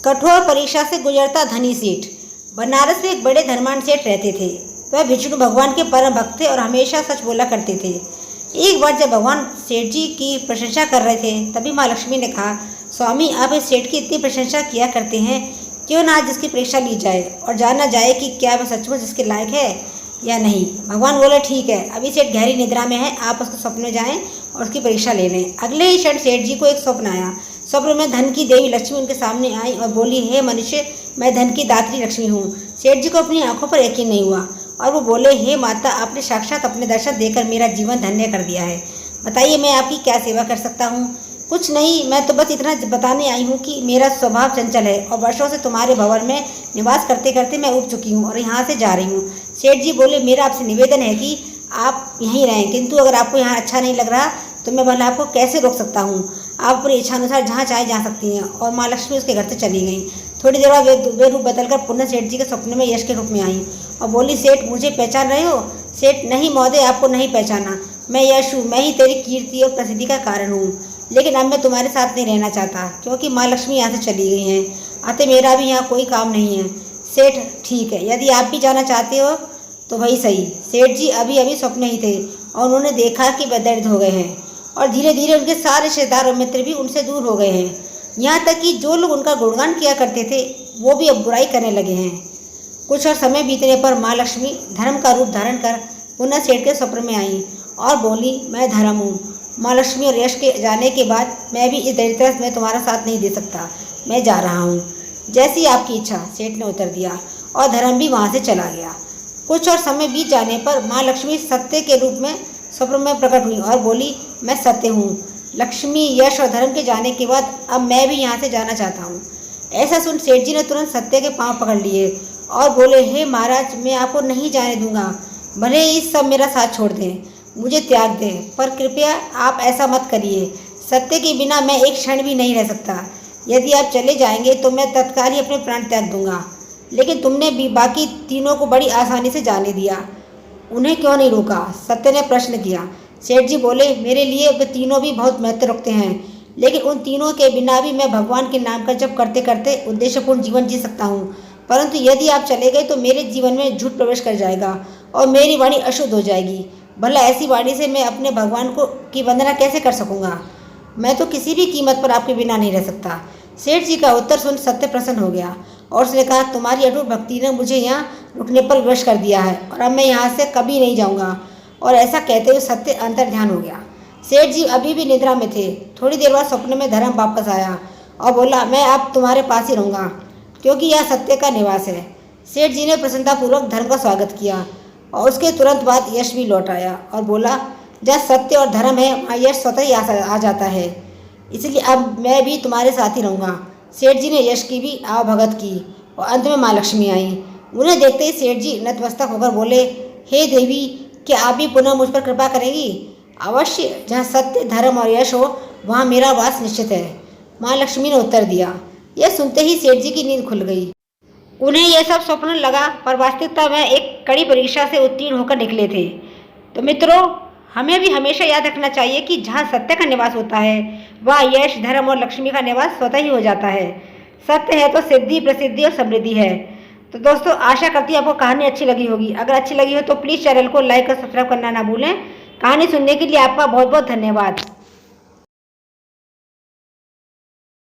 कठोर परीक्षा से गुजरता धनी सेठ। बनारस में एक बड़े धनवान सेठ रहते थे। वह विष्णु भगवान के परम भक्त थे और हमेशा सच बोला करते थे। एक बार जब भगवान सेठ जी की प्रशंसा कर रहे थे, तभी माँ लक्ष्मी ने कहा, स्वामी आप इस सेठ की इतनी प्रशंसा किया करते हैं, क्यों ना आज इसकी परीक्षा ली जाए और जाना जाए कि क्या वह सचमुच इसके लायक है या नहीं। भगवान बोले, ठीक है। अभी सेठ गहरी निद्रा में है, आप उसके स्वप्न में जाएं और उसकी परीक्षा ले लें। अगले ही क्षण सेठ जी को एक स्वप्न आया। स्वप्न में धन की देवी लक्ष्मी उनके सामने आई और बोली, हे मनुष्य, मैं धन की दात्री लक्ष्मी हूँ। सेठ जी को अपनी आंखों पर यकीन नहीं हुआ और वो बोले, हे माता, आपने साक्षात अपने दर्शन देकर मेरा जीवन धन्य कर दिया है। बताइए मैं आपकी क्या सेवा कर सकता हूँ। कुछ नहीं, मैं तो बस इतना बताने आई हूँ कि मेरा स्वभाव चंचल है और वर्षों से तुम्हारे भवन में निवास करते करते मैं उब चुकी हूँ और यहाँ से जा रही हूँ। सेठ जी बोले, मेरा आपसे निवेदन है कि आप यहीं रहें, किंतु अगर आपको यहाँ अच्छा नहीं लग रहा तो मैं भला आपको कैसे रोक सकता हूँ। आप अपनी इच्छानुसार जहाँ चाहे जा सकती हैं। और माँ लक्ष्मी उसके घर से चली गई। थोड़ी देर बाद वे रूप बदलकर पुनः सेठ जी के स्वप्न में यश के रूप में आई और बोली, सेठ मुझे पहचान रहे हो। सेठ, नहीं महोदय, आपको नहीं पहचाना। मैं यश हूँ, मैं ही तेरी कीर्ति और प्रसिद्धि का कारण हूँ। लेकिन अब मैं तुम्हारे साथ नहीं रहना चाहता, क्योंकि माँ लक्ष्मी यहाँ से चली गई हैं। अतः मेरा भी यहाँ कोई काम नहीं है। सेठ, ठीक है, यदि आप भी जाना चाहते हो तो वही सही। सेठ जी अभी अभी स्वप्न ही थे और उन्होंने देखा कि वे दरिद्र हो गए हैं और धीरे धीरे उनके सारे रिश्तेदार और मित्र भी उनसे दूर हो गए हैं। यहाँ तक कि जो लोग उनका गुणगान किया करते थे वो भी अब बुराई करने लगे हैं। कुछ और समय बीतने पर माँ लक्ष्मी धर्म का रूप धारण कर पुनः सेठ के स्वप्न में आई और बोली, मैं धर्म हूँ। माँ लक्ष्मी और यश के जाने के बाद मैं भी इस दरिद्रता में तुम्हारा साथ नहीं दे सकता, मैं जा रहा हूँ। जैसी आपकी इच्छा, सेठ ने उत्तर दिया और धर्म भी वहाँ से चला गया। कुछ और समय बीत जाने पर माँ लक्ष्मी सत्य के रूप में स्वप्न में प्रकट हुई और बोली, मैं सत्य हूँ। लक्ष्मी, यश और धर्म के जाने के बाद अब मैं भी यहाँ से जाना चाहता हूँ। ऐसा सुन सेठ जी ने तुरंत सत्य के पांव पकड़ लिए और बोले, हे महाराज, मैं आपको नहीं जाने दूंगा। भले ही सब मेरा साथ छोड़ दें, मुझे त्याग दें, पर कृपया आप ऐसा मत करिए। सत्य के बिना मैं एक क्षण भी नहीं रह सकता। यदि आप चले जाएंगे तो मैं तत्काल ही अपने प्राण त्याग दूंगा। लेकिन तुमने भी बाकी तीनों को बड़ी आसानी से जाने दिया, उन्हें क्यों नहीं रोका? सत्य ने प्रश्न किया। सेठ जी बोले, मेरे लिए वे तीनों भी बहुत महत्व रखते हैं, लेकिन उन तीनों के बिना भी मैं भगवान के नाम का जप करते करते उद्देश्यपूर्ण जीवन जी सकता हूँ। परंतु यदि आप चले गए तो मेरे जीवन में झूठ प्रवेश कर जाएगा और मेरी वाणी अशुद्ध हो जाएगी। भला ऐसी वाणी से मैं अपने भगवान को की वंदना कैसे कर सकूँगा? मैं तो किसी भी कीमत पर आपके बिना नहीं रह सकता। सेठ जी का उत्तर सुन सत्य प्रसन्न हो गया और उसने कहा, तुम्हारी अटूट भक्ति ने मुझे यहाँ रुकने पर विवश कर दिया है और अब मैं यहाँ से कभी नहीं जाऊँगा। और ऐसा कहते हुए सत्य अंतर ध्यान हो गया। सेठ जी अभी भी निद्रा में थे। थोड़ी देर बाद स्वप्न में धर्म वापस आया और बोला, मैं अब तुम्हारे पास ही रहूँगा, क्योंकि यह सत्य का निवास है। सेठ जी ने प्रसन्नतापूर्वक धर्म का स्वागत किया और उसके तुरंत बाद यश भी लौट आया और बोला, जहाँ सत्य और धर्म है वहाँ यश स्वतः ही आ जाता है, इसलिए अब मैं भी तुम्हारे साथ ही रहूँगा। सेठ जी ने यश की भी आवभगत की और अंत में माँ लक्ष्मी आई। उन्हें देखते ही सेठ जी नतमस्तक होकर बोले, हे देवी, क्या आप भी पुनः मुझ पर कृपा करेंगी? अवश्य, जहाँ सत्य, धर्म और यश हो वहाँ मेरा वास निश्चित है, माँ लक्ष्मी ने उत्तर दिया। यह सुनते ही सेठ जी की नींद खुल गई। उन्हें यह सब स्वप्न लगा, पर वास्तविकता में एक कड़ी परीक्षा से उत्तीर्ण होकर निकले थे। तो मित्रों, हमें भी हमेशा याद रखना चाहिए कि जहाँ सत्य का निवास होता है वहाँ यश, धर्म और लक्ष्मी का निवास स्वतः ही हो जाता है। सत्य है तो सिद्धि, प्रसिद्धि और समृद्धि है। तो दोस्तों, आशा करती हूँ आपको कहानी अच्छी लगी होगी। अगर अच्छी लगी हो तो प्लीज़ चैनल को लाइक और सब्सक्राइब करना ना भूलें। कहानी सुनने के लिए आपका बहुत बहुत धन्यवाद।